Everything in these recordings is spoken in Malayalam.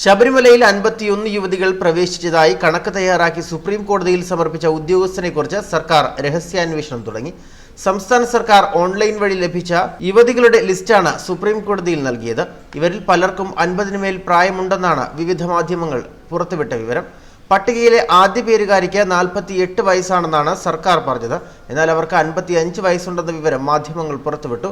ശബരിമലയിൽ 51 യുവതികൾ പ്രവേശിച്ചതായി കണക്ക് തയ്യാറാക്കി സുപ്രീം കോടതിയിൽ സമർപ്പിച്ച ഉദ്യോഗസ്ഥനെക്കുറിച്ച് സർക്കാർ രഹസ്യാന്വേഷണം തുടങ്ങി. സംസ്ഥാന സർക്കാർ ഓൺലൈൻ വഴി ലഭിച്ച യുവതികളുടെ ലിസ്റ്റാണ് സുപ്രീം കോടതിയിൽ നൽകിയത്. ഇവരിൽ പലർക്കും 50-ന് മേൽ പ്രായമുണ്ടെന്നാണ് വിവിധ മാധ്യമങ്ങൾ പുറത്തുവിട്ട വിവരം. പട്ടികയിലെ ആദ്യ പേരുകാരിക്ക് 48 വയസ്സാണെന്നാണ് സർക്കാർ പറഞ്ഞത്. എന്നാൽ അവർക്ക് 55 വയസ്സുണ്ടെന്ന വിവരം മാധ്യമങ്ങൾ പുറത്തുവിട്ടു.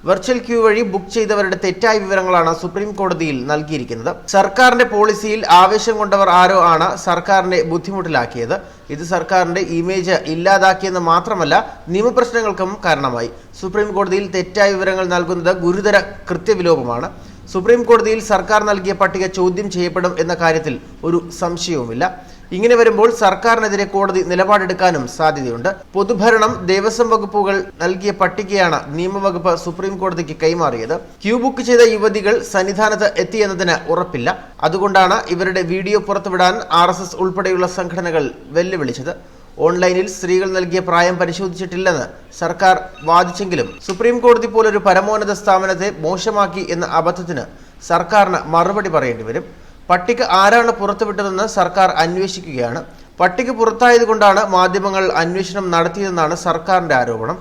വെർച്വൽ ക്യൂ വഴി ബുക്ക് ചെയ്തവരുടെ തെറ്റായ വിവരങ്ങളാണ് സുപ്രീം കോടതിയിൽ നൽകിയിരിക്കുന്നത്. സർക്കാരിന്റെ പോളിസിയിൽ ആവേശം കൊണ്ടവർ ആരോ ആണ് സർക്കാരിനെ ബുദ്ധിമുട്ടിലാക്കിയത്. ഇത് സർക്കാരിന്റെ ഇമേജ് ഇല്ലാതാക്കിയെന്ന് മാത്രമല്ല, നിയമപ്രശ്നങ്ങൾക്കും കാരണമായി. സുപ്രീം കോടതിയിൽ തെറ്റായ വിവരങ്ങൾ നൽകുന്നത് ഗുരുതര കൃത്യവിലോപമാണ്. സുപ്രീം കോടതിയിൽ സർക്കാർ നൽകിയ പട്ടിക ചോദ്യം ചെയ്യപ്പെടും എന്ന കാര്യത്തിൽ ഒരു സംശയവുമില്ല. ഇങ്ങനെ വരുമ്പോൾ സർക്കാരിനെതിരെ കോടതി നിലപാടെടുക്കാനും സാധ്യതയുണ്ട്. പൊതുഭരണം, ദേവസ്വം വകുപ്പുകൾ നൽകിയ പട്ടികയാണ് നിയമവകുപ്പ് സുപ്രീം കോടതിക്ക് കൈമാറിയത്. ക്യൂ ബുക്ക് ചെയ്ത യുവതികൾ സന്നിധാനത്ത് എത്തിയെന്നതിന് ഉറപ്പില്ല. അതുകൊണ്ടാണ് ഇവരുടെ വീഡിയോ പുറത്തുവിടാൻ RSS ഉൾപ്പെടെയുള്ള സംഘടനകൾ വെല്ലുവിളിച്ചത്. ഓൺലൈനിൽ സ്ത്രീകൾ നൽകിയ പ്രായം പരിശോധിച്ചിട്ടില്ലെന്ന് സർക്കാർ വാദിച്ചെങ്കിലും സുപ്രീം കോടതി പോലൊരു പരമോന്നത സ്ഥാപനത്തെ മോശമാക്കി എന്ന അബദ്ധത്തിന് സർക്കാരിന് മറുപടി പറയേണ്ടി വരും. പട്ടിക ആരാണ് പുറത്തുവിട്ടതെന്ന് സർക്കാർ അന്വേഷിക്കുകയാണ്. പട്ടിക പുറത്തായതുകൊണ്ടാണ് മാധ്യമങ്ങൾ അന്വേഷണം നടത്തിയതെന്നാണ് സർക്കാരിന്റെ ആരോപണം.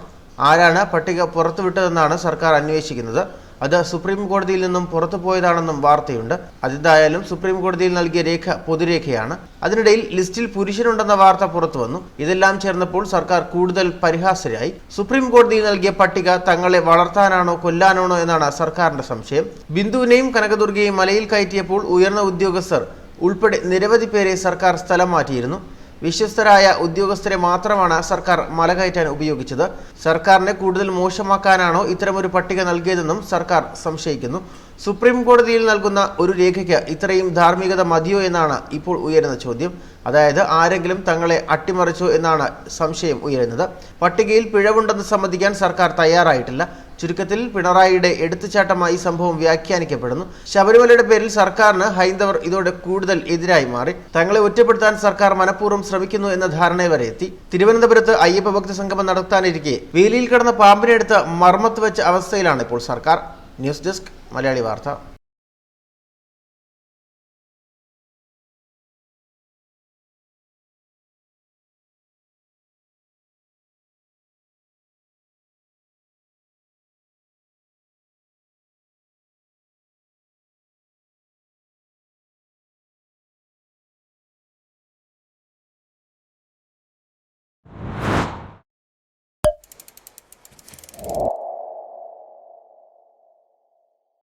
ആരാണ് പട്ടിക പുറത്തുവിട്ടതെന്നാണ് സർക്കാർ അന്വേഷിക്കുന്നത്. അത് സുപ്രീം കോടതിയിൽ നിന്നും പുറത്തുപോയതാണെന്നും വാർത്തയുണ്ട്. അതെന്തായാലും സുപ്രീം കോടതിയിൽ നൽകിയ രേഖ പൊതുരേഖയാണ്. അതിനിടയിൽ ലിസ്റ്റിൽ പുരുഷനുണ്ടെന്ന വാർത്ത പുറത്തു വന്നു. ഇതെല്ലാം ചേർന്നപ്പോൾ സർക്കാർ കൂടുതൽ പരിഹാസ്യരായി. സുപ്രീം കോടതിയിൽ നൽകിയ പട്ടിക തങ്ങളെ വളർത്താനാണോ കൊല്ലാനാണോ എന്നാണ് സർക്കാരിന്റെ സംശയം. ബിന്ദുവിനെയും കനകദുർഗയെയും മലയിൽ കയറ്റിയപ്പോൾ ഉയർന്ന ഉദ്യോഗസ്ഥർ ഉൾപ്പെടെ നിരവധി പേരെ സർക്കാർ സ്ഥലം മാറ്റിയിരുന്നു. വിശ്വസ്തരായ ഉദ്യോഗസ്ഥരെ മാത്രമാണ് സർക്കാർ മലകയറ്റാൻ ഉപയോഗിച്ചത്. സർക്കാരിനെ കൂടുതൽ മോശമാക്കാനാണോ ഇത്തരമൊരു പട്ടിക നൽകിയതെന്നും സർക്കാർ സംശയിക്കുന്നു. സുപ്രീം കോടതിയിൽ നൽകുന്ന ഒരു രേഖയ്ക്ക് ഇത്രയും ധാർമ്മികത മതിയോ എന്നാണ് ഇപ്പോൾ ഉയരുന്ന ചോദ്യം. അതായത് ആരെങ്കിലും തങ്ങളെ അട്ടിമറിച്ചോ എന്നാണ് സംശയം ഉയരുന്നത്. പട്ടികയിൽ പിഴവുണ്ടെന്ന് സമ്മതിക്കാൻ സർക്കാർ തയ്യാറായിട്ടില്ല. ചുരുക്കത്തിൽ പിണറായിയുടെ എടുത്തുചാട്ടമായി സംഭവം വ്യാഖ്യാനിക്കപ്പെടുന്നു. ശബരിമലയുടെ പേരിൽ സർക്കാരിന് ഹൈന്ദവർ ഇതോടെ കൂടുതൽ എതിരായി മാറി. തങ്ങളെ ഒറ്റപ്പെടുത്താൻ സർക്കാർ മനഃപൂർവ്വം ശ്രമിക്കുന്നു എന്ന ധാരണ വരെ എത്തി. തിരുവനന്തപുരത്ത് അയ്യപ്പ ഭക്ത സംഗമം നടത്താനിരിക്കെ വേലിയിൽ കിടന്ന പാമ്പിനെ എടുത്ത് മർമ്മത്ത് വെച്ച അവസ്ഥയിലാണ് ഇപ്പോൾ സർക്കാർ. ന്യൂസ് ഡെസ്ക് മലയാളി വാർത്ത.